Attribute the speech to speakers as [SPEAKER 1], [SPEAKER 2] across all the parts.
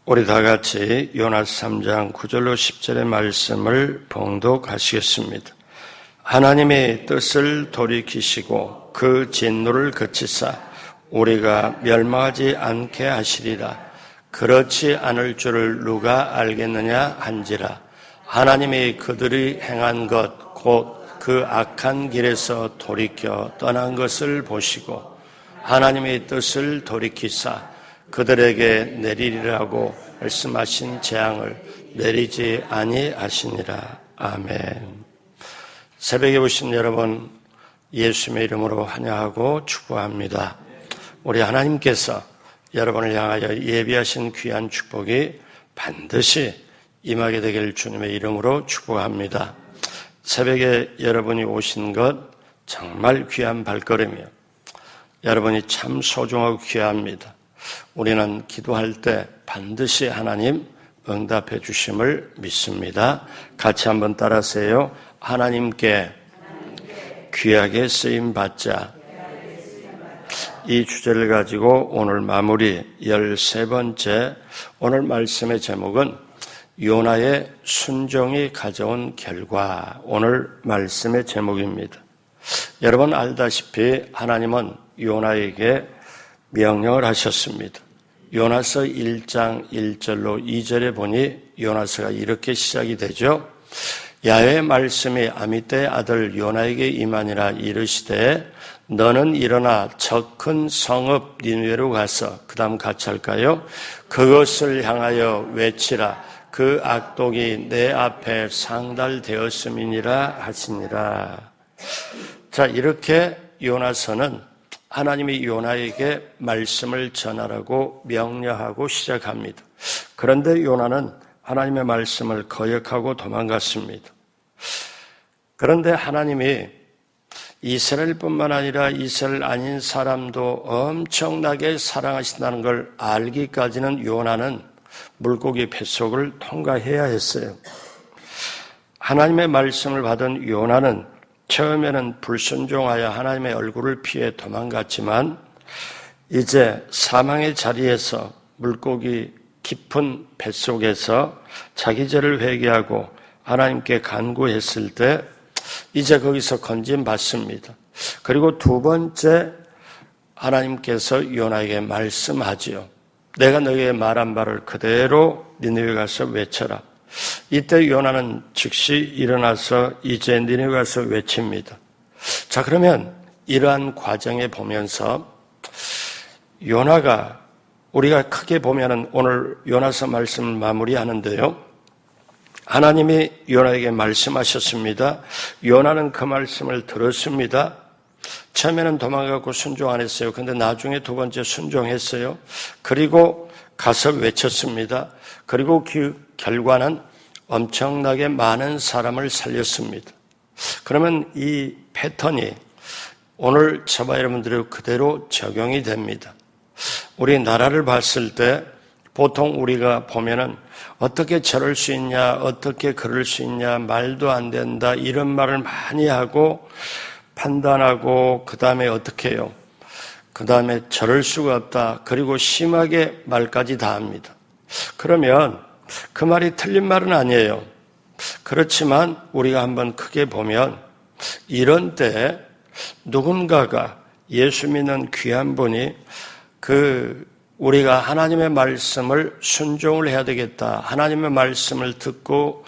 [SPEAKER 1] 우리 다 같이 요나서 3장 9절로 10절의 말씀을 봉독하시겠습니다. 하나님의 뜻을 돌이키시고 그 진노를 그치사 우리가 멸망하지 않게 하시리라. 그렇지 않을 줄을 누가 알겠느냐 한지라. 하나님이 그들이 행한 것 곧 그 악한 길에서 돌이켜 떠난 것을 보시고 하나님의 뜻을 돌이키사 그들에게 내리리라고 말씀하신 재앙을 내리지 아니하시니라. 아멘. 새벽에 오신 여러분, 예수님의 이름으로 환영하고 축복합니다. 우리 하나님께서 여러분을 향하여 예비하신 귀한 축복이 반드시 임하게 되길 주님의 이름으로 축복합니다. 새벽에 여러분이 오신 것 정말 귀한 발걸음이요. 여러분이 참 소중하고 귀합니다. 우리는 기도할 때 반드시 하나님 응답해 주심을 믿습니다. 같이 한번 따라하세요. 하나님께 귀하게 쓰임 받자. 이 주제를 가지고 오늘 마무리 13번째 오늘 말씀의 제목은 요나의 순종이 가져온 결과, 오늘 말씀의 제목입니다. 여러분 알다시피 하나님은 요나에게 명령을 하셨습니다. 요나서 1장 1절로 2절에 보니 요나서가 이렇게 시작이 되죠. 야훼의 말씀이 아미떼의 아들 요나에게 임하니라. 이르시되 너는 일어나 저 큰 성읍 니느웨로 가서, 그 다음 같이 할까요? 그것을 향하여 외치라. 그 악독이 내 앞에 상달되었음이니라 하시니라. 자, 이렇게 요나서는 하나님이 요나에게 말씀을 전하라고 명령하고 시작합니다. 그런데 요나는 하나님의 말씀을 거역하고 도망갔습니다. 그런데 하나님이 이스라엘뿐만 아니라 이스라엘 아닌 사람도 엄청나게 사랑하신다는 걸 알기까지는 요나는 물고기 뱃속을 통과해야 했어요. 하나님의 말씀을 받은 요나는 처음에는 불순종하여 하나님의 얼굴을 피해 도망갔지만 이제 사망의 자리에서 물고기 깊은 뱃속에서 자기 죄를 회개하고 하나님께 간구했을 때 이제 거기서 건짐받습니다. 그리고 두 번째 하나님께서 요나에게 말씀하지요. 내가 너에게 말한 바를 그대로 니느웨 가서 외쳐라. 이때 요나는 즉시 일어나서 이제 니느웨 가서 외칩니다. 자, 그러면 이러한 과정에 보면서 요나가 우리가 크게 보면은 오늘 요나서 말씀을 마무리하는데요. 하나님이 요나에게 말씀하셨습니다. 요나는 그 말씀을 들었습니다. 처음에는 도망가고 순종 안 했어요. 근데 나중에 두 번째 순종했어요. 그리고 가서 외쳤습니다. 그리고 그 결과는 엄청나게 많은 사람을 살렸습니다. 그러면 이 패턴이 오늘 저와 여러분들이 그대로 적용이 됩니다. 우리 나라를 봤을 때 보통 우리가 보면은 어떻게 저럴 수 있냐, 어떻게 그럴 수 있냐, 말도 안 된다, 이런 말을 많이 하고 판단하고 그 다음에 어떻게 해요? 그 다음에 저럴 수가 없다. 그리고 심하게 말까지 다 합니다. 그러면 그 말이 틀린 말은 아니에요. 그렇지만 우리가 한번 크게 보면 이런 때 누군가가 예수 믿는 귀한 분이 우리가 하나님의 말씀을 순종을 해야 되겠다. 하나님의 말씀을 듣고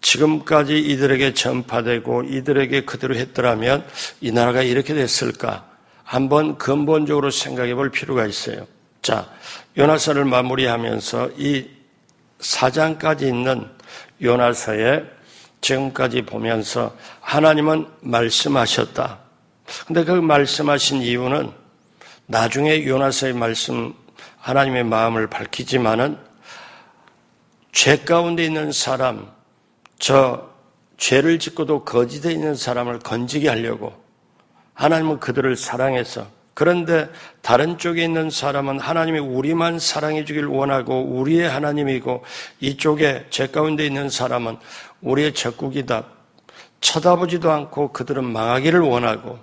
[SPEAKER 1] 지금까지 이들에게 전파되고 이들에게 그대로 했더라면 이 나라가 이렇게 됐을까? 한번 근본적으로 생각해 볼 필요가 있어요. 자, 요나서를 마무리하면서 이 4장까지 있는 요나서에 지금까지 보면서 하나님은 말씀하셨다. 근데 그 말씀하신 이유는 나중에 요나서의 말씀, 하나님의 마음을 밝히지만은 죄 가운데 있는 사람, 저 죄를 짓고도 거짓에 있는 사람을 건지게 하려고 하나님은 그들을 사랑해서, 그런데 다른 쪽에 있는 사람은 하나님이 우리만 사랑해 주길 원하고 우리의 하나님이고 이쪽에 죄 가운데 있는 사람은 우리의 적국이다. 쳐다보지도 않고 그들은 망하기를 원하고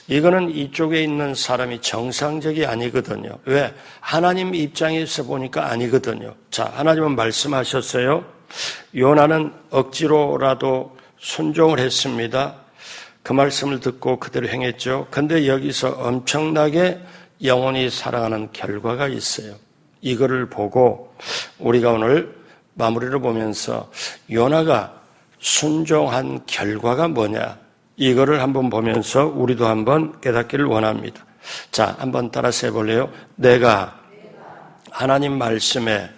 [SPEAKER 1] 이거는 이쪽에 있는 사람이 정상적이 아니거든요. 왜? 하나님 입장에서 보니까 아니거든요. 자, 하나님은 말씀하셨어요. 요나는 억지로라도 순종을 했습니다. 그 말씀을 듣고 그대로 행했죠. 근데 여기서 엄청나게 영원히 살아가는 결과가 있어요. 이거를 보고 우리가 오늘 마무리를 보면서 요나가 순종한 결과가 뭐냐, 이거를 한번 보면서 우리도 한번 깨닫기를 원합니다. 자, 한번 따라서 해볼래요? 내가 하나님 말씀에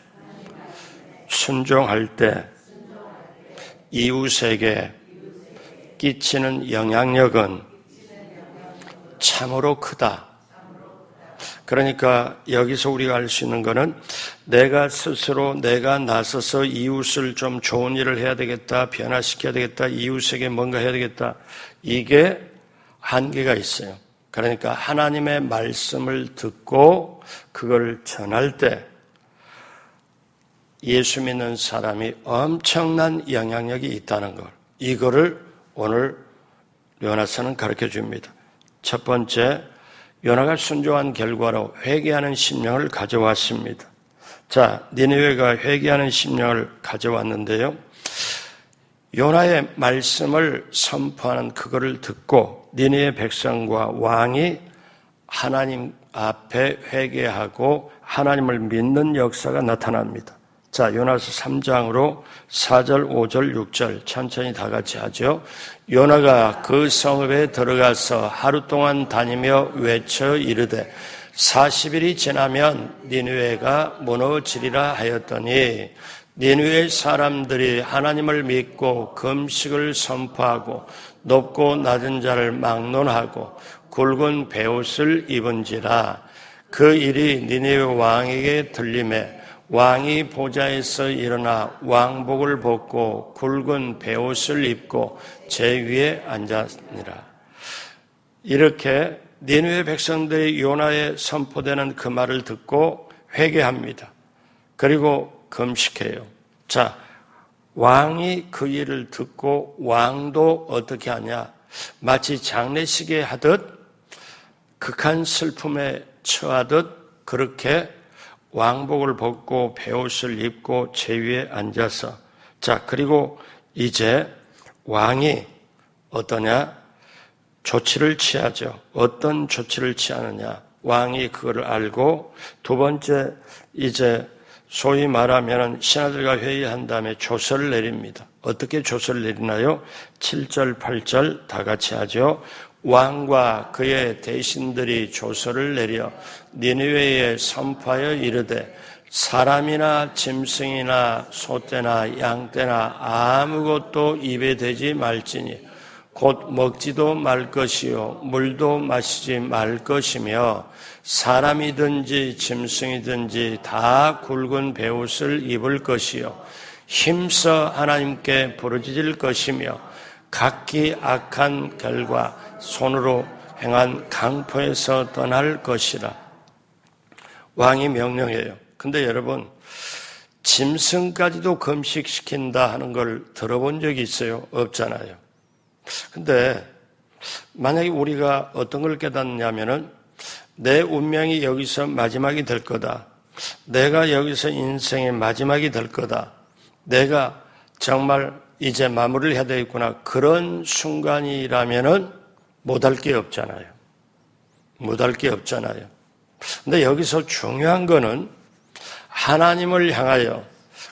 [SPEAKER 1] 순종할 때 이웃에게 끼치는 영향력은 참으로 크다. 그러니까 여기서 우리가 알 수 있는 거는 내가 스스로 내가 나서서 이웃을 좀 좋은 일을 해야 되겠다, 변화시켜야 되겠다, 이웃에게 뭔가 해야 되겠다, 이게 한계가 있어요. 그러니까 하나님의 말씀을 듣고 그걸 전할 때 예수 믿는 사람이 엄청난 영향력이 있다는 걸, 이거를 오늘 요나서는 가르쳐 줍니다. 첫 번째, 요나가 순종한 결과로 회개하는 심령을 가져왔습니다. 자, 니느웨가 회개하는 심령을 가져왔는데요. 요나의 말씀을 선포하는 그거를 듣고 니느웨 백성과 왕이 하나님 앞에 회개하고 하나님을 믿는 역사가 나타납니다. 자, 요나서 3장으로 4절, 5절, 6절 천천히 다 같이 하죠. 요나가 그 성읍에 들어가서 하루 동안 다니며 외쳐 이르되 40일이 지나면 니느웨가 무너지리라 하였더니 니느웨 사람들이 하나님을 믿고 금식을 선포하고 높고 낮은 자를 막론하고 굵은 베옷을 입은지라. 그 일이 니느웨 왕에게 들림에 왕이 보좌에서 일어나 왕복을 벗고 굵은 베옷을 입고 제 위에 앉았니라. 이렇게 니느웨 백성들이 요나에 선포되는 그 말을 듣고 회개합니다. 그리고 금식해요. 자, 왕이 그 일을 듣고 왕도 어떻게 하냐? 마치 장례식에 하듯 극한 슬픔에 처하듯 그렇게 왕복을 벗고 베옷을 입고 제 위에 앉아서, 자, 그리고 이제 왕이 어떠냐? 조치를 취하죠. 어떤 조치를 취하느냐? 왕이 그거를 알고 두 번째, 이제 소위 말하면 신하들과 회의한 다음에 조서를 내립니다. 어떻게 조서를 내리나요? 7절, 8절 다 같이 하죠. 왕과 그의 대신들이 조서를 내려 니느웨에 선포하여 이르되 사람이나 짐승이나 소떼나 양떼나 아무것도 입에 대지 말지니 곧 먹지도 말 것이요 물도 마시지 말 것이며 사람이든지 짐승이든지 다 굵은 베옷을 입을 것이요 힘써 하나님께 부르짖을 것이며 각기 악한 결과 손으로 행한 강포에서 떠날 것이라. 왕이 명령해요. 근데 여러분, 짐승까지도 금식시킨다 하는 걸 들어본 적이 있어요? 없잖아요. 근데 만약에 우리가 어떤 걸 깨닫냐면은 내 운명이 여기서 마지막이 될 거다. 내가 여기서 인생의 마지막이 될 거다. 내가 정말 이제 마무리를 해야 되겠구나. 그런 순간이라면은 못할 게 없잖아요. 못할 게 없잖아요. 근데 여기서 중요한 거는 하나님을 향하여,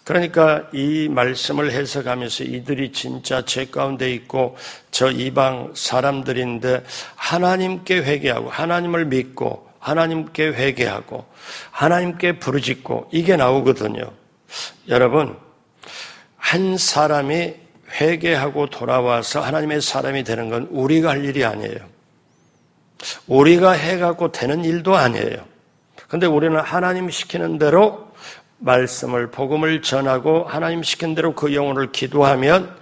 [SPEAKER 1] 그러니까 이 말씀을 해석하면서 이들이 진짜 죄 가운데 있고 저 이방 사람들인데 하나님께 회개하고 하나님을 믿고 하나님께 회개하고 하나님께 부르짖고 이게 나오거든요. 여러분, 한 사람이 회개하고 돌아와서 하나님의 사람이 되는 건 우리가 할 일이 아니에요. 우리가 해갖고 되는 일도 아니에요. 그런데 우리는 하나님 시키는 대로 말씀을, 복음을 전하고 하나님 시킨 대로 그 영혼을 기도하면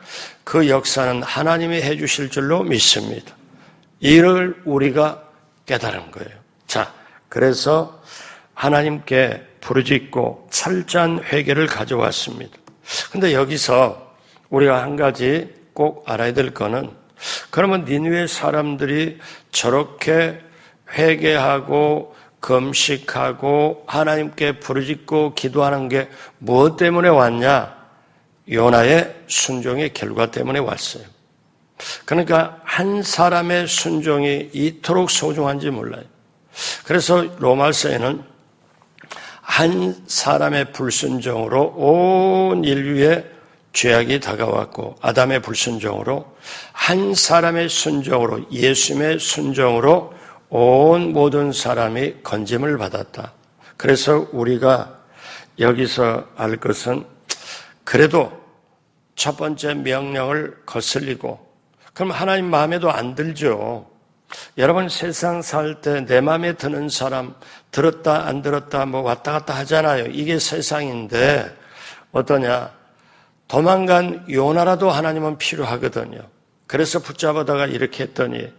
[SPEAKER 1] 그 역사는 하나님이 해주실 줄로 믿습니다. 이를 우리가 깨달은 거예요. 자, 그래서 하나님께 부르짖고 철저한 회개를 가져왔습니다. 근데 여기서 우리가 한 가지 꼭 알아야 될 거는 그러면 니느웨 사람들이 저렇게 회개하고 금식하고 하나님께 부르짖고 기도하는 게 무엇 때문에 왔냐? 요나의 순종의 결과 때문에 왔어요. 그러니까 한 사람의 순종이 이토록 소중한지 몰라요. 그래서 로마서에는 한 사람의 불순종으로 온 인류의 죄악이 다가왔고, 아담의 불순종으로 한 사람의 순종으로, 예수님의 순종으로 온 모든 사람이 건짐을 받았다. 그래서 우리가 여기서 알 것은 그래도 첫 번째 명령을 거슬리고, 그럼 하나님 마음에도 안 들죠. 여러분 세상 살 때 내 마음에 드는 사람 들었다 안 들었다 뭐 왔다 갔다 하잖아요. 이게 세상인데 어떠냐? 도망간 요나라도 하나님은 필요하거든요. 그래서 붙잡아다가 이렇게 했더니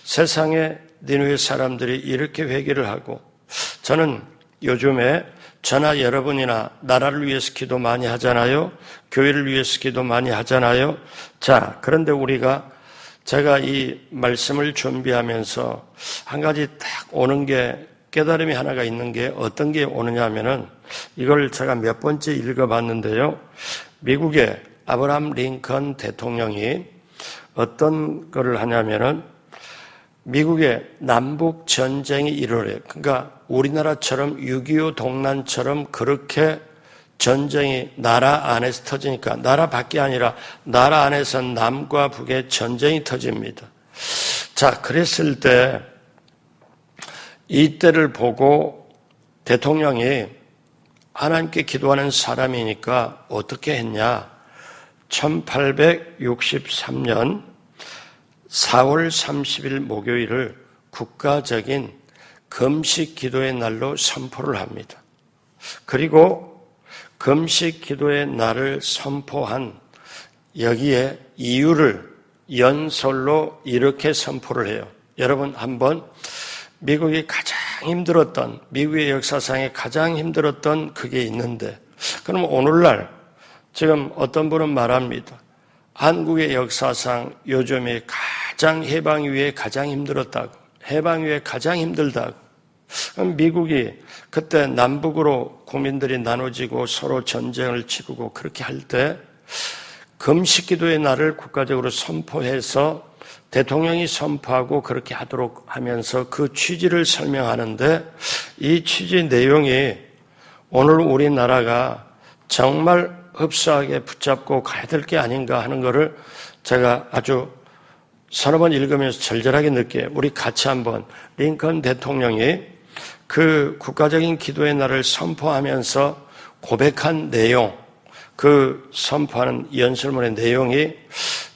[SPEAKER 1] 세상에 니느웨 사람들이 이렇게 회개를 하고, 저는 요즘에 저나 여러분이나 나라를 위해서 기도 많이 하잖아요. 교회를 위해서 기도 많이 하잖아요. 자, 그런데 제가 이 말씀을 준비하면서 한 가지 딱 오는 게, 깨달음이 하나가 있는 게 어떤 게 오느냐 하면은, 이걸 제가 몇 번째 읽어봤는데요. 미국의 아브라함 링컨 대통령이 어떤 거를 하냐면은, 미국의 남북 전쟁이 일어나요. 그러니까 우리나라처럼 6.25 동란처럼 그렇게 전쟁이 나라 안에서 터지니까, 나라 밖이 아니라 나라 안에서 남과 북의 전쟁이 터집니다. 자, 그랬을 때 이때를 보고 대통령이 하나님께 기도하는 사람이니까 어떻게 했냐? 1863년 4월 30일 목요일을 국가적인 금식 기도의 날로 선포를 합니다. 그리고 금식 기도의 날을 선포한 여기에 이유를 연설로 이렇게 선포를 해요. 여러분 한번 미국이 가장 힘들었던, 미국의 역사상에 가장 힘들었던 그게 있는데, 그럼 오늘날 지금 어떤 분은 말합니다. 한국의 역사상 요즘에 가장 해방 이후에 가장 힘들었다고, 해방 이후에 가장 힘들다고. 그럼 미국이 그때 남북으로 국민들이 나눠지고 서로 전쟁을 치르고 그렇게 할 때 금식기도의 날을 국가적으로 선포해서 대통령이 선포하고 그렇게 하도록 하면서 그 취지를 설명하는데, 이 취지 내용이 오늘 우리나라가 정말 흡사하게 붙잡고 가야 될 게 아닌가 하는 것을 제가 아주 서너 번 읽으면서 절절하게 느껴요. 우리 같이 한번 링컨 대통령이 그 국가적인 기도의 날을 선포하면서 고백한 내용, 그 선포하는 연설문의 내용이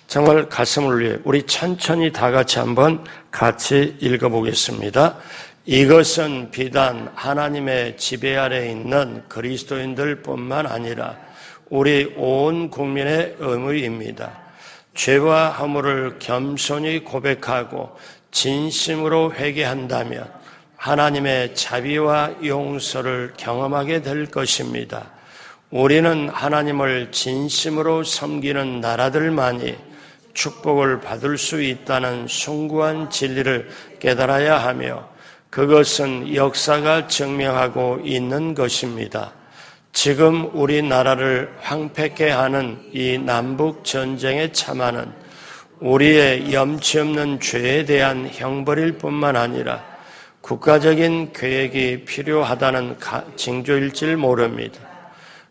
[SPEAKER 1] 정말 가슴을 울려요. 우리 천천히 다 같이 한번 같이 읽어보겠습니다. 이것은 비단 하나님의 지배 아래 있는 그리스도인들 뿐만 아니라 우리 온 국민의 의무입니다. 죄와 허물을 겸손히 고백하고 진심으로 회개한다면 하나님의 자비와 용서를 경험하게 될 것입니다. 우리는 하나님을 진심으로 섬기는 나라들만이 축복을 받을 수 있다는 숭고한 진리를 깨달아야 하며, 그것은 역사가 증명하고 있는 것입니다. 지금 우리나라를 황폐케 하는 이 남북 전쟁의 참화는 우리의 염치 없는 죄에 대한 형벌일 뿐만 아니라 국가적인 계획이 필요하다는 징조일 줄 모릅니다.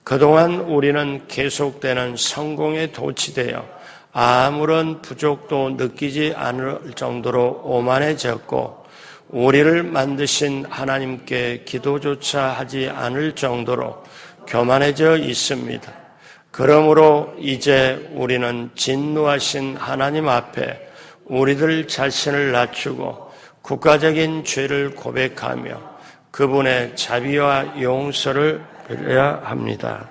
[SPEAKER 1] 그동안 우리는 계속되는 성공에 도취되어 아무런 부족도 느끼지 않을 정도로 오만해졌고, 우리를 만드신 하나님께 기도조차 하지 않을 정도로 교만해져 있습니다. 그러므로 이제 우리는 진노하신 하나님 앞에 우리들 자신을 낮추고 국가적인 죄를 고백하며 그분의 자비와 용서를 빌어야 합니다.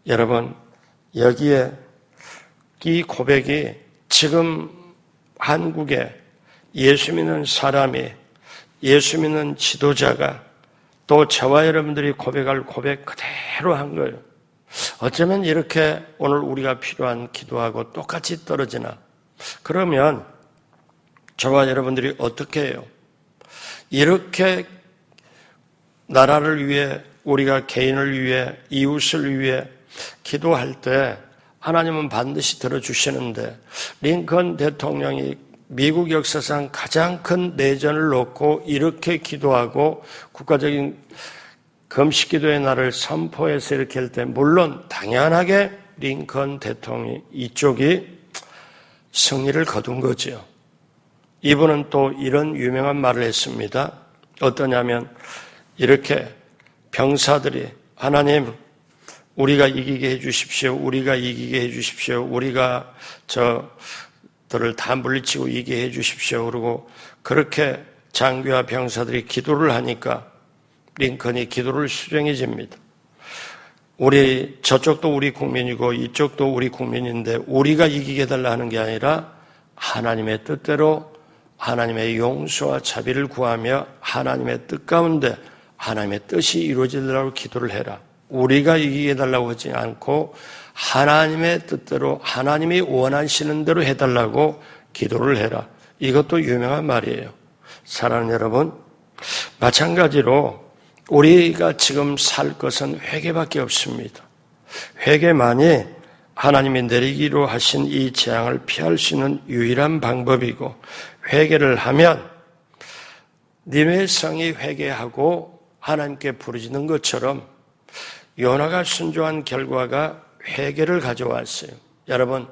[SPEAKER 1] 여러분, 여기에 이 고백이 지금 한국에 예수 믿는 사람이, 예수 믿는 지도자가 또 저와 여러분들이 고백할 고백 그대로 한 거예요. 어쩌면 이렇게 오늘 우리가 필요한 기도하고 똑같이 떨어지나? 그러면 저와 여러분들이 어떻게 해요? 이렇게 나라를 위해, 우리가 개인을 위해, 이웃을 위해 기도할 때 하나님은 반드시 들어주시는데, 링컨 대통령이 미국 역사상 가장 큰 내전을 놓고 이렇게 기도하고 국가적인 금식기도의 날을 선포해서 이렇게 할 때, 물론 당연하게 링컨 대통령이 이쪽이 승리를 거둔 거죠. 이분은 또 이런 유명한 말을 했습니다. 어떠냐면 이렇게 병사들이 하나님 우리가 이기게 해주십시오. 우리가 이기게 해주십시오. 우리가 저들을 다 물리치고 이기게 해주십시오. 그러고 그렇게 장교와 병사들이 기도를 하니까 링컨이 기도를 수정해 줍니다. 우리 저쪽도 우리 국민이고 이쪽도 우리 국민인데 우리가 이기게 해달라 하는 게 아니라 하나님의 뜻대로 하나님의 용서와 자비를 구하며 하나님의 뜻 가운데 하나님의 뜻이 이루어지도록 기도를 해라. 우리가 이기게 해달라고 하지 않고 하나님의 뜻대로 하나님이 원하시는 대로 해달라고 기도를 해라. 이것도 유명한 말이에요. 사랑하는 여러분, 마찬가지로 우리가 지금 살 것은 회개밖에 없습니다. 회개만이 하나님이 내리기로 하신 이 재앙을 피할 수 있는 유일한 방법이고, 회개를 하면 니느웨 성이 회개하고 하나님께 부르짖는 것처럼 요나가 순종한 결과가 회개를 가져왔어요. 여러분,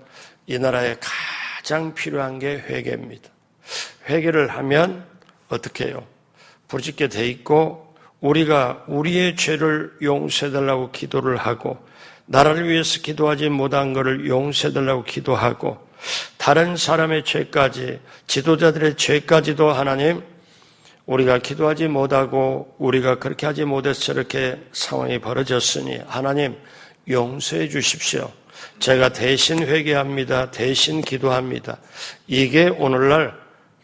[SPEAKER 1] 이 나라에 가장 필요한 게 회개입니다. 회개를 하면 어떻게 해요? 부르짖게 돼 있고 우리가 우리의 죄를 용서해달라고 기도를 하고 나라를 위해서 기도하지 못한 것을 용서해달라고 기도하고 다른 사람의 죄까지, 지도자들의 죄까지도 하나님, 우리가 기도하지 못하고 우리가 그렇게 하지 못해서 저렇게 상황이 벌어졌으니 하나님 용서해 주십시오. 제가 대신 회개합니다. 대신 기도합니다. 이게 오늘날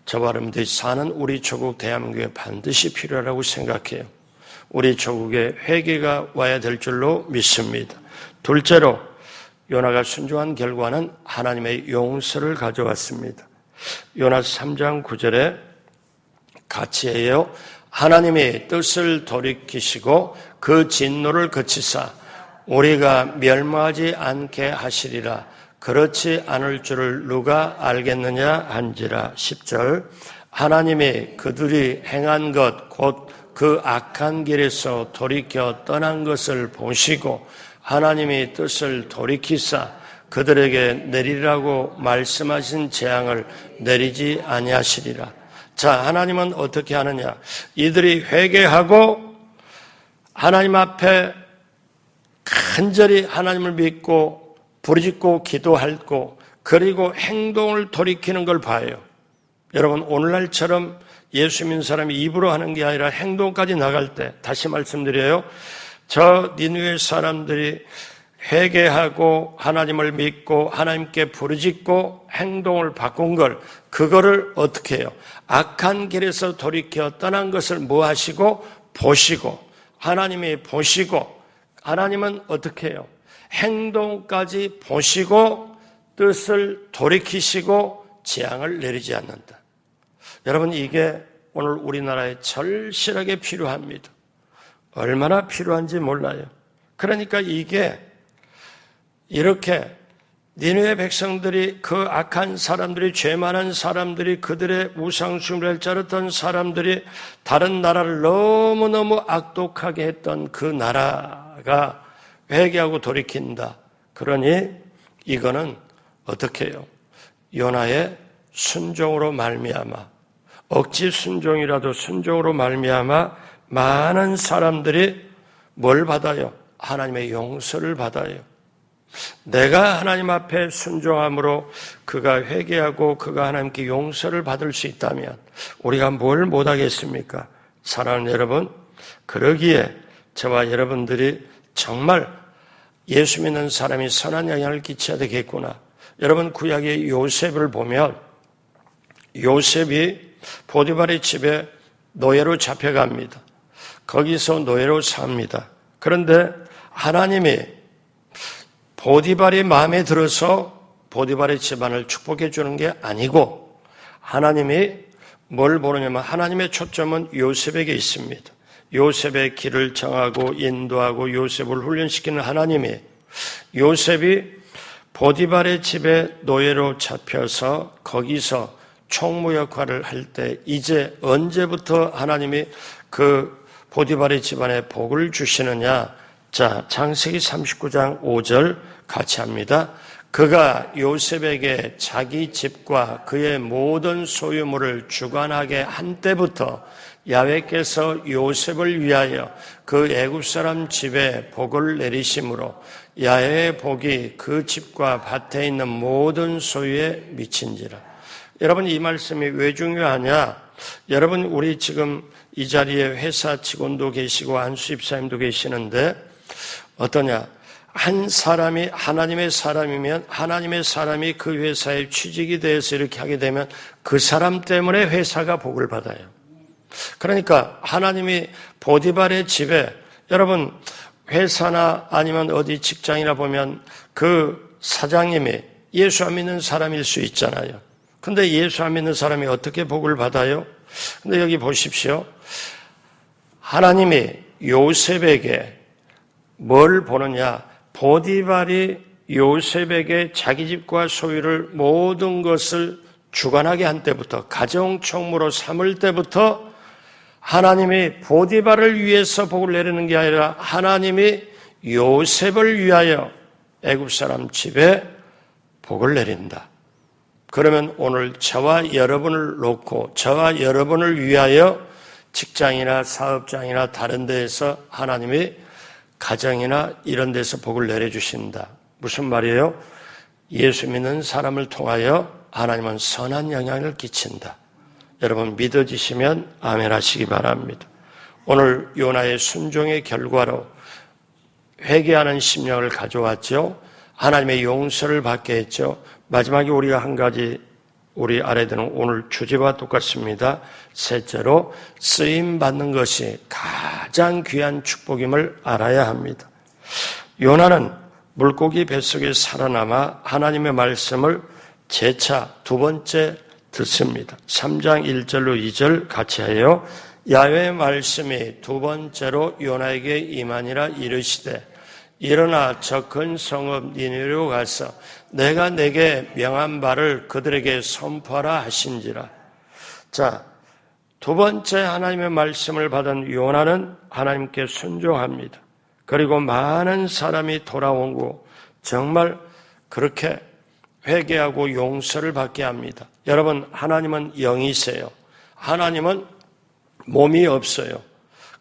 [SPEAKER 1] 저와 여러분들이 사는 우리 조국 대한민국에 반드시 필요하다고 생각해요. 우리 조국에 회개가 와야 될 줄로 믿습니다. 둘째로 요나가 순종한 결과는 하나님의 용서를 가져왔습니다. 요나서 3장 9절에 같이 해요. 하나님이 뜻을 돌이키시고 그 진노를 그치사 우리가 멸망하지 않게 하시리라. 그렇지 않을 줄을 누가 알겠느냐 한지라. 10절 하나님이 그들이 행한 것 곧 그 악한 길에서 돌이켜 떠난 것을 보시고 하나님이 뜻을 돌이키사 그들에게 내리라고 말씀하신 재앙을 내리지 아니하시리라. 자, 하나님은 어떻게 하느냐? 이들이 회개하고 하나님 앞에 간절히 하나님을 믿고 부르짖고 기도하고 그리고 행동을 돌이키는 걸 봐요. 여러분, 오늘날처럼 예수 믿는 사람이 입으로 하는 게 아니라 행동까지 나갈 때, 다시 말씀드려요. 저 니느웨 사람들이 회개하고 하나님을 믿고 하나님께 부르짖고 행동을 바꾼 걸, 그거를 어떻게 해요? 악한 길에서 돌이켜 떠난 것을 뭐 하시고? 보시고, 하나님이 보시고, 하나님은 어떻게 해요? 행동까지 보시고 뜻을 돌이키시고 재앙을 내리지 않는다. 여러분, 이게 오늘 우리나라에 절실하게 필요합니다. 얼마나 필요한지 몰라요. 그러니까 이게 이렇게 니느웨 백성들이, 그 악한 사람들이, 죄 많은 사람들이, 그들의 우상숭배를 자르던 사람들이 다른 나라를 너무너무 악독하게 했던 그 나라가 회개하고 돌이킨다. 그러니 이거는 어떻게 해요? 요나의 순종으로 말미암아, 억지 순종이라도 순종으로 말미암아 많은 사람들이 뭘 받아요? 하나님의 용서를 받아요. 내가 하나님 앞에 순종함으로 그가 회개하고 그가 하나님께 용서를 받을 수 있다면 우리가 뭘 못하겠습니까? 사랑하는 여러분, 그러기에 저와 여러분들이 정말 예수 믿는 사람이 선한 영향을 끼쳐야 되겠구나. 여러분, 구약의 요셉을 보면 요셉이 보디발의 집에 노예로 잡혀갑니다. 거기서 노예로 삽니다. 그런데 하나님이 보디발이 마음에 들어서 보디발의 집안을 축복해 주는 게 아니고 하나님이 뭘 보느냐면 하나님의 초점은 요셉에게 있습니다. 요셉의 길을 정하고 인도하고 요셉을 훈련시키는 하나님이 요셉이 보디발의 집에 노예로 잡혀서 거기서 총무 역할을 할 때 이제 언제부터 하나님이 그 보디발의 집안에 복을 주시느냐? 자, 창세기 39장 5절 같이 합니다. 그가 요셉에게 자기 집과 그의 모든 소유물을 주관하게 한 때부터 야훼께서 요셉을 위하여 그 애굽 사람 집에 복을 내리심으로 야훼의 복이 그 집과 밭에 있는 모든 소유에 미친지라. 여러분, 이 말씀이 왜 중요하냐? 여러분, 우리 지금 이 자리에 회사 직원도 계시고 안수집사님도 계시는데 어떠냐? 한 사람이 하나님의 사람이면 하나님의 사람이 그 회사에 취직이 돼서 이렇게 하게 되면 그 사람 때문에 회사가 복을 받아요. 그러니까 하나님이 보디발의 집에, 여러분 회사나 아니면 어디 직장이나 보면 그 사장님이 예수 안 믿는 사람일 수 있잖아요. 근데 예수 안 믿는 사람이 어떻게 복을 받아요? 근데 여기 보십시오. 하나님이 요셉에게 뭘 보느냐? 보디발이 요셉에게 자기 집과 소유를 모든 것을 주관하게 한 때부터, 가정 총무로 삼을 때부터 하나님이 보디발을 위해서 복을 내리는 게 아니라 하나님이 요셉을 위하여 애굽 사람 집에 복을 내린다. 그러면 오늘 저와 여러분을 놓고 저와 여러분을 위하여 직장이나 사업장이나 다른 데에서 하나님이 가정이나 이런 데서 복을 내려주신다. 무슨 말이에요? 예수 믿는 사람을 통하여 하나님은 선한 영향을 끼친다. 여러분 믿어지시면 아멘 하시기 바랍니다. 오늘 요나의 순종의 결과로 회개하는 심령을 가져왔죠. 하나님의 용서를 받게 했죠. 마지막에 우리가 한 가지 우리 알아야 되는 오늘 주제와 똑같습니다. 셋째로 쓰임받는 것이 가장 귀한 축복임을 알아야 합니다. 요나는 물고기 뱃속에 살아남아 하나님의 말씀을 재차 두 번째 듣습니다. 3장 1절로 2절 같이 해요. 야훼의 말씀이 두 번째로 요나에게 임하니라 이르시되 일어나 저 큰 성읍 니느웨로 가서 내가 내게 명한 바를 그들에게 선포하라 하신지라. 자, 두 번째 하나님의 말씀을 받은 요나는 하나님께 순종합니다. 그리고 많은 사람이 돌아오고 정말 그렇게 회개하고 용서를 받게 합니다. 여러분, 하나님은 영이세요. 하나님은 몸이 없어요.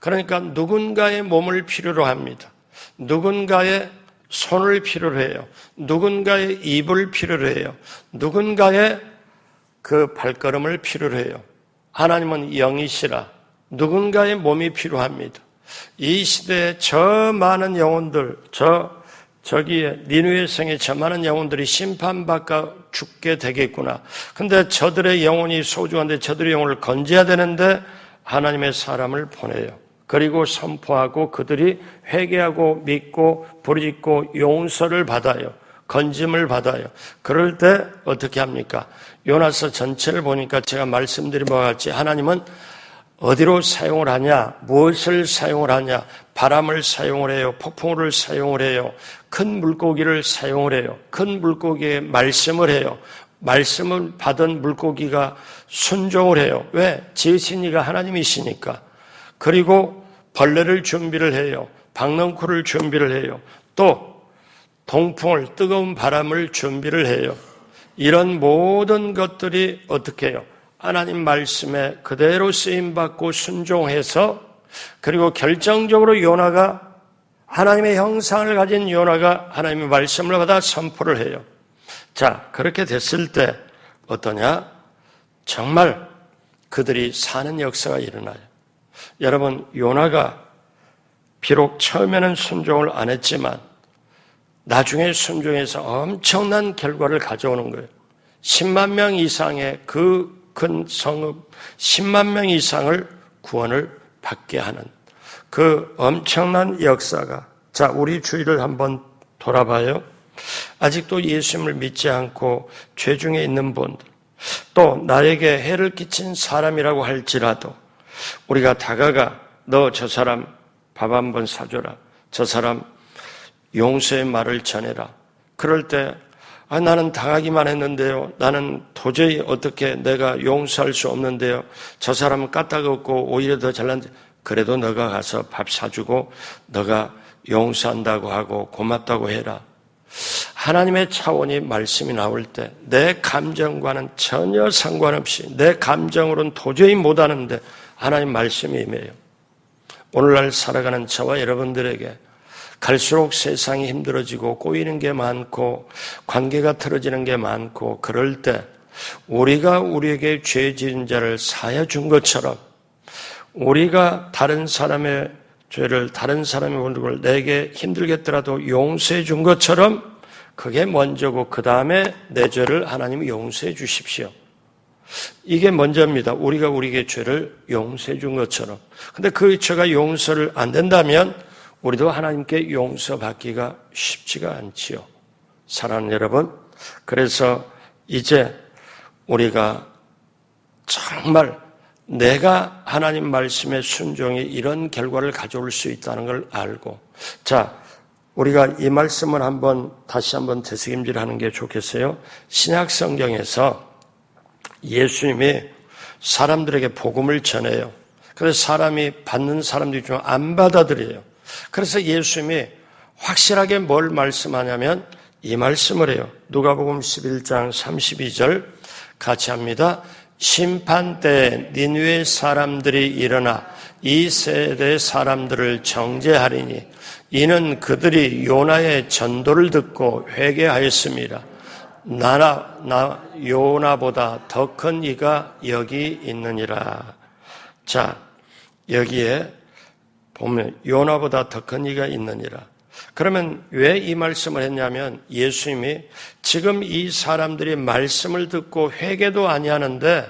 [SPEAKER 1] 그러니까 누군가의 몸을 필요로 합니다. 누군가의 손을 필요로 해요. 누군가의 입을 필요로 해요. 누군가의 그 발걸음을 필요로 해요. 하나님은 영이시라 누군가의 몸이 필요합니다. 이 시대에 저 많은 영혼들, 저기에 니느웨 성에 저 많은 영혼들이 심판받아 죽게 되겠구나. 근데 저들의 영혼이 소중한데 저들의 영혼을 건져야 되는데 하나님의 사람을 보내요. 그리고 선포하고 그들이 회개하고 믿고 부르짖고 용서를 받아요. 건짐을 받아요. 그럴 때 어떻게 합니까? 요나서 전체를 보니까 제가 말씀드린 바와 같이 하나님은 어디로 사용을 하냐? 무엇을 사용을 하냐? 바람을 사용을 해요. 폭풍우를 사용을 해요. 큰 물고기를 사용을 해요. 큰 물고기의 말씀을 해요. 말씀을 받은 물고기가 순종을 해요. 왜? 지으신 이가 하나님이시니까. 그리고 벌레를 준비를 해요. 박넝쿨을 준비를 해요. 또 동풍을, 뜨거운 바람을 준비를 해요. 이런 모든 것들이 어떻게 해요? 하나님 말씀에 그대로 쓰임받고 순종해서, 그리고 결정적으로 요나가, 하나님의 형상을 가진 요나가 하나님의 말씀을 받아 선포를 해요. 자, 그렇게 됐을 때 어떠냐? 정말 그들이 사는 역사가 일어나요. 여러분, 요나가 비록 처음에는 순종을 안 했지만 나중에 순종해서 엄청난 결과를 가져오는 거예요. 10만 명 이상의 그 큰 성읍, 10만 명 이상을 구원을 받게 하는 그 엄청난 역사가, 자, 우리 주위를 한번 돌아봐요. 아직도 예수님을 믿지 않고 죄 중에 있는 분들, 또 나에게 해를 끼친 사람이라고 할지라도 우리가 다가가 너 저 사람 밥 한번 사줘라, 저 사람 용서의 말을 전해라. 그럴 때 나는 당하기만 했는데요, 나는 도저히 어떻게 내가 용서할 수 없는데요, 저 사람은 까딱없고 오히려 더 잘난데, 그래도 너가 가서 밥 사주고 너가 용서한다고 하고 고맙다고 해라. 하나님의 차원이 말씀이 나올 때 내 감정과는 전혀 상관없이, 내 감정으로는 도저히 못하는데 하나님 말씀이 임해요. 오늘날 살아가는 저와 여러분들에게 갈수록 세상이 힘들어지고 꼬이는 게 많고 관계가 틀어지는 게 많고, 그럴 때 우리가 우리에게 죄 지은 자를 사하여 준 것처럼, 우리가 다른 사람의 죄를, 다른 사람의 원력을 내게 힘들겠더라도 용서해 준 것처럼 그게 먼저고 그 다음에 내 죄를 하나님이 용서해 주십시오. 이게 먼저입니다. 우리가 우리에게 죄를 용서해 준 것처럼. 근데 그 죄가 용서를 안 된다면 우리도 하나님께 용서받기가 쉽지가 않지요. 사랑하는 여러분, 그래서 이제 우리가 정말 내가 하나님 말씀의 순종이 이런 결과를 가져올 수 있다는 걸 알고, 자, 우리가 이 말씀을 다시 한번 되새김질하는 게 좋겠어요. 신약 성경에서 예수님이 사람들에게 복음을 전해요. 그래서 사람이 받는 사람들이 좀 안 받아들여요. 그래서 예수님이 확실하게 뭘 말씀하냐면 이 말씀을 해요. 누가복음 11장 32절 같이 합니다. 심판 때 니느웨 사람들이 일어나 이 세대 사람들을 정죄하리니 이는 그들이 요나의 전도를 듣고 회개하였습니다. 요나보다 더 큰 이가 여기 있느니라. 자, 여기에 보면 요나보다 더 큰 이가 있느니라. 그러면 왜 이 말씀을 했냐면 예수님이 지금 이 사람들이 말씀을 듣고 회개도 아니하는데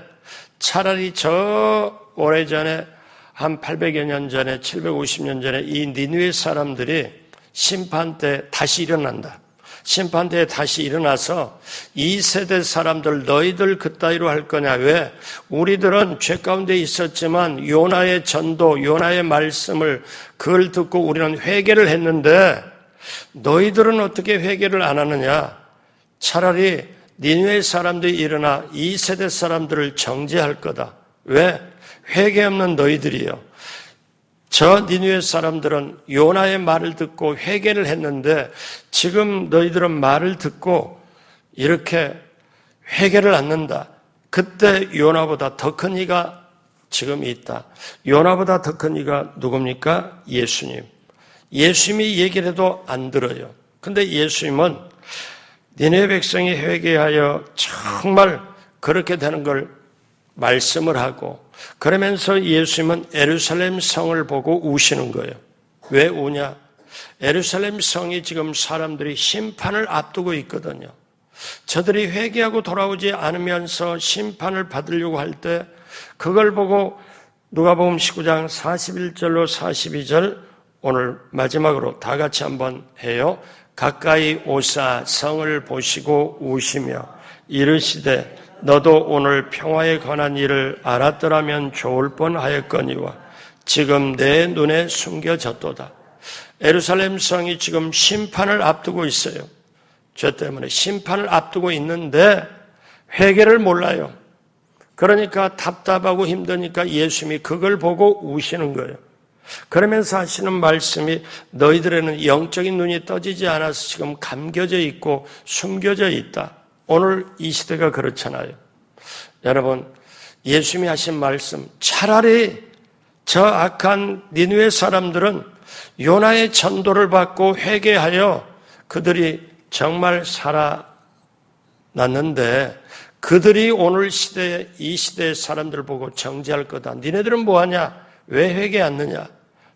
[SPEAKER 1] 차라리 저 오래전에 한 800여 년 전에 750년 전에 이 니느웨 사람들이 심판 때 다시 일어난다. 심판 때에 다시 일어나서 이 세대 사람들 너희들 그따위로 할 거냐. 왜? 우리들은 죄 가운데 있었지만 요나의 전도, 요나의 말씀을 그걸 듣고 우리는 회개를 했는데 너희들은 어떻게 회개를 안 하느냐. 차라리 니느웨 사람들이 일어나 이 세대 사람들을 정죄할 거다. 왜? 회개 없는 너희들이요. 저 니느웨 사람들은 요나의 말을 듣고 회개를 했는데 지금 너희들은 말을 듣고 이렇게 회개를 않는다. 그때 요나보다 더 큰 이가 지금 있다. 요나보다 더 큰 이가 누굽니까? 예수님. 예수님이 얘기를 해도 안 들어요. 근데 예수님은 니느웨 백성이 회개하여 정말 그렇게 되는 걸 말씀을 하고, 그러면서 예수님은 예루살렘 성을 보고 우시는 거예요. 왜 우냐? 예루살렘 성이 지금 사람들이 심판을 앞두고 있거든요. 저들이 회개하고 돌아오지 않으면서 심판을 받으려고 할 때 그걸 보고 누가복음 19장 41절로 42절 오늘 마지막으로 다 같이 한번 해요. 가까이 오사 성을 보시고 우시며 이르시되 너도 오늘 평화에 관한 일을 알았더라면 좋을 뻔하였거니와 지금 내 눈에 숨겨졌도다. 예루살렘 성이 지금 심판을 앞두고 있어요. 죄 때문에 심판을 앞두고 있는데 회개를 몰라요. 그러니까 답답하고 힘드니까 예수님이 그걸 보고 우시는 거예요. 그러면서 하시는 말씀이 너희들에는 영적인 눈이 떠지지 않아서 지금 감겨져 있고 숨겨져 있다. 오늘 이 시대가 그렇잖아요. 여러분, 예수님이 하신 말씀, 차라리 저 악한 니느웨 사람들은 요나의 전도를 받고 회개하여 그들이 정말 살아났는데 그들이 오늘 시대에 이 시대의 사람들을 보고 정죄할 거다. 니네들은 뭐하냐? 왜 회개 안 하느냐?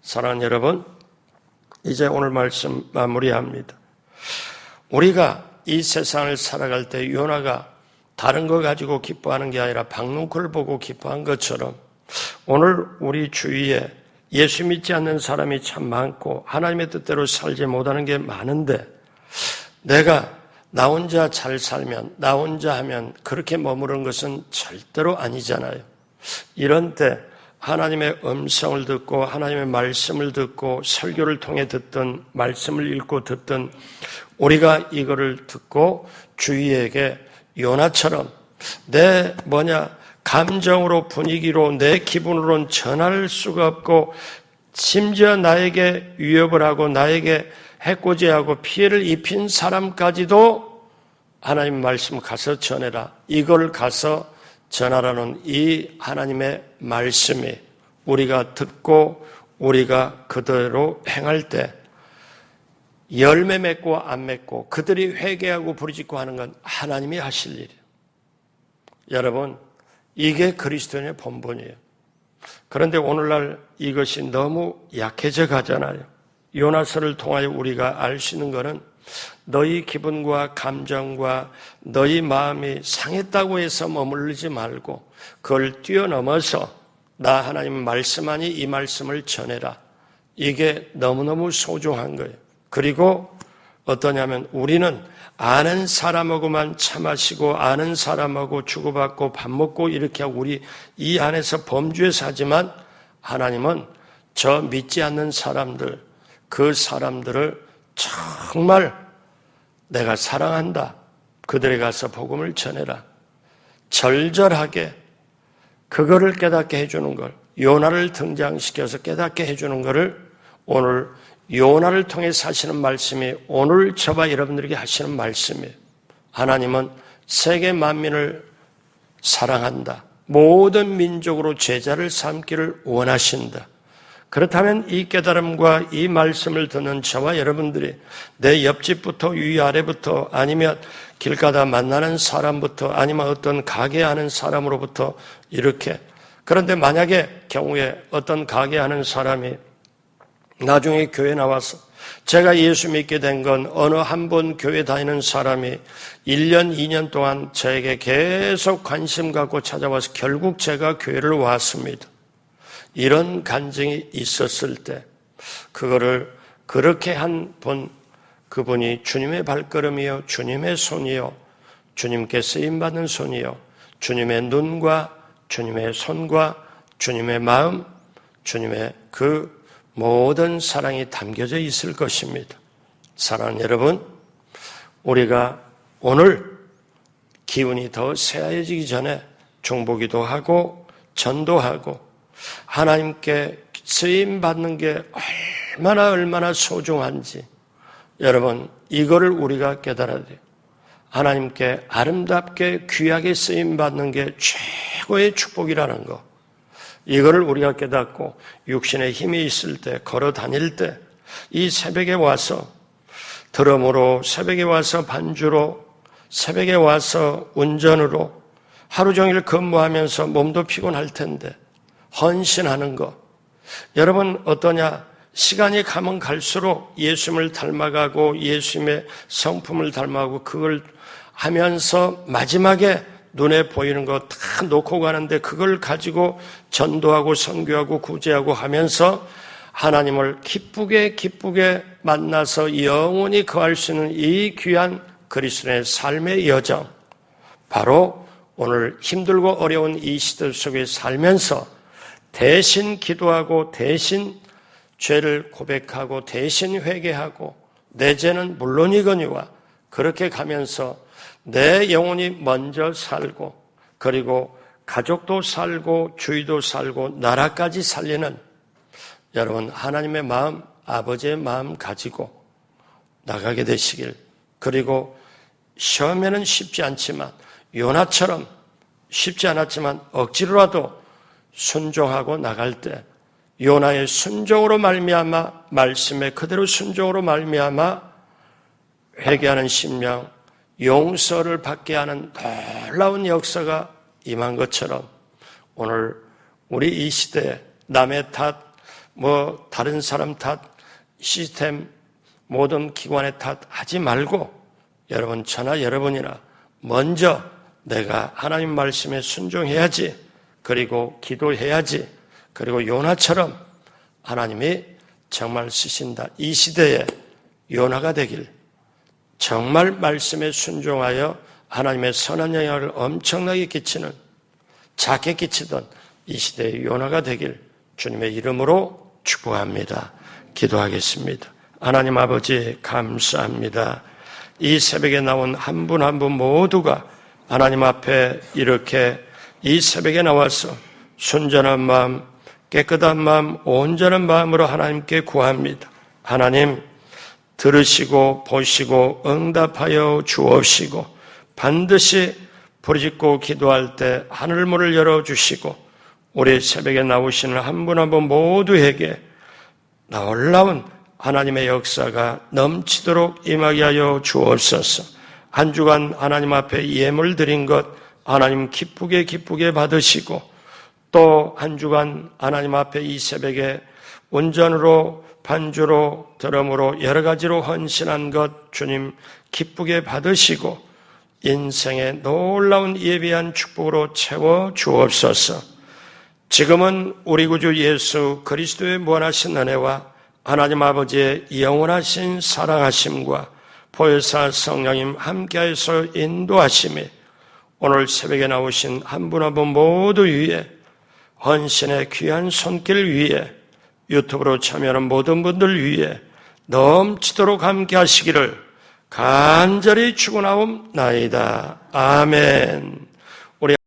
[SPEAKER 1] 사랑하는 여러분, 이제 오늘 말씀 마무리합니다. 우리가 이 세상을 살아갈 때 요나가 다른 거 가지고 기뻐하는 게 아니라 박농쿨을 보고 기뻐한 것처럼 오늘 우리 주위에 예수 믿지 않는 사람이 참 많고 하나님의 뜻대로 살지 못하는 게 많은데 내가 나 혼자 잘 살면, 나 혼자 하면 그렇게 머무르는 것은 절대로 아니잖아요. 이런 때 하나님의 음성을 듣고 하나님의 말씀을 듣고 설교를 통해 듣든 말씀을 읽고 듣든 우리가 이거를 듣고 주위에게 요나처럼 내 감정으로 분위기로 내 기분으로는 전할 수가 없고 심지어 나에게 위협을 하고 나에게 해코지하고 피해를 입힌 사람까지도 하나님 말씀 가서 전해라. 이걸 가서 전하라는 이 하나님의 말씀이 우리가 듣고 우리가 그대로 행할 때 열매 맺고 안 맺고 그들이 회개하고 부르짖고 하는 건 하나님이 하실 일이에요. 여러분, 이게 그리스도인의 본분이에요. 그런데 오늘날 이것이 너무 약해져 가잖아요. 요나서를 통하여 우리가 알 수 있는 것은 너희 기분과 감정과 너희 마음이 상했다고 해서 머무르지 말고 그걸 뛰어넘어서 나 하나님 말씀하니 이 말씀을 전해라. 이게 너무너무 소중한 거예요. 그리고 어떠냐면 우리는 아는 사람하고만 차 마시고 아는 사람하고 주고받고 밥 먹고 이렇게 하고 우리 이 안에서 범주에서 하지만 하나님은 저 믿지 않는 사람들, 그 사람들을 정말 내가 사랑한다. 그들에 가서 복음을 전해라. 절절하게 그거를 깨닫게 해주는 걸, 요나를 등장시켜서 깨닫게 해주는 것을 오늘 요나를 통해 사시는 말씀이 오늘 저와 여러분들에게 하시는 말씀이에요. 하나님은 세계 만민을 사랑한다. 모든 민족으로 제자를 삼기를 원하신다. 그렇다면 이 깨달음과 이 말씀을 듣는 저와 여러분들이 내 옆집부터 위아래부터 아니면 길 가다 만나는 사람부터 아니면 어떤 가게 하는 사람으로부터 이렇게 그런데 만약에 경우에 어떤 가게 하는 사람이 나중에 교회 나와서 제가 예수 믿게 된 건 어느 한 번 교회 다니는 사람이 1년, 2년 동안 저에게 계속 관심 갖고 찾아와서 결국 제가 교회를 왔습니다. 이런 간증이 있었을 때 그거를 그렇게 한 분, 그분이 주님의 발걸음이요, 주님의 손이요, 주님께 쓰임받는 손이요, 주님의 눈과 주님의 손과 주님의 마음, 주님의 그 모든 사랑이 담겨져 있을 것입니다. 사랑하는 여러분, 우리가 오늘 기운이 더 새하얘지기 전에 중보기도 하고 전도하고 하나님께 쓰임받는 게 얼마나 소중한지 여러분 이거를 우리가 깨달아야 돼요. 하나님께 아름답게 귀하게 쓰임받는 게 최고의 축복이라는 거. 이거를 우리가 깨닫고 육신에 힘이 있을 때 걸어 다닐 때 이 새벽에 와서 드럼으로 새벽에 와서 반주로 새벽에 와서 운전으로 하루 종일 근무하면서 몸도 피곤할 텐데 헌신하는 거 여러분 어떠냐? 시간이 가면 갈수록 예수님을 닮아가고 예수님의 성품을 닮아가고 그걸 하면서 마지막에 눈에 보이는 거 다 놓고 가는데 그걸 가지고 전도하고 선교하고 구제하고 하면서 하나님을 기쁘게 만나서 영원히 거할 수 있는 이 귀한 그리스도의 삶의 여정 바로 오늘 힘들고 어려운 이 시대 속에 살면서 대신 기도하고 대신 죄를 고백하고 대신 회개하고 내 죄는 물론이거니와 그렇게 가면서 내 영혼이 먼저 살고 그리고 가족도 살고 주위도 살고 나라까지 살리는 여러분 하나님의 마음 아버지의 마음 가지고 나가게 되시길 그리고 처음에는 쉽지 않지만 요나처럼 쉽지 않았지만 억지로라도 순종하고 나갈 때 요나의 순종으로 말미암아 말씀에 그대로 순종으로 말미암아 회개하는 심령 용서를 받게 하는 놀라운 역사가 임한 것처럼 오늘 우리 이 시대에 남의 탓, 다른 사람 탓, 시스템, 모든 기관의 탓 하지 말고 여러분 저나 여러분이나 먼저 내가 하나님 말씀에 순종해야지 그리고 기도해야지 그리고 요나처럼 하나님이 정말 쓰신다. 이 시대에 요나가 되길 정말 말씀에 순종하여 하나님의 선한 영향을 엄청나게 끼치는, 작게 끼치던 이 시대의 요나가 되길 주님의 이름으로 축복합니다. 기도하겠습니다. 하나님 아버지 감사합니다. 이 새벽에 나온 한 분 한 분 모두가 하나님 앞에 이렇게 이 새벽에 나와서 순전한 마음, 깨끗한 마음, 온전한 마음으로 하나님께 구합니다. 하나님 들으시고 보시고 응답하여 주옵시고 반드시 부르짖고 기도할 때 하늘문을 열어주시고 우리 새벽에 나오시는 한 분 한 분 모두에게 놀라운 하나님의 역사가 넘치도록 임하게 하여 주옵소서. 한 주간 하나님 앞에 예물 드린 것 하나님 기쁘게 받으시고 또 한 주간 하나님 앞에 이 새벽에 온전으로 반주로 드럼으로 여러 가지로 헌신한 것 주님 기쁘게 받으시고 인생의 놀라운 예비한 축복으로 채워 주옵소서. 지금은 우리 구주 예수 그리스도의 무한하신 은혜와 하나님 아버지의 영원하신 사랑하심과 보혜사 성령님 함께하여서 인도하심이 오늘 새벽에 나오신 한 분 한 분 모두 위에 헌신의 귀한 손길 위에 유튜브로 참여하는 모든 분들 위에 넘치도록 함께하시기를 간절히 축원하옵나이다. 아멘.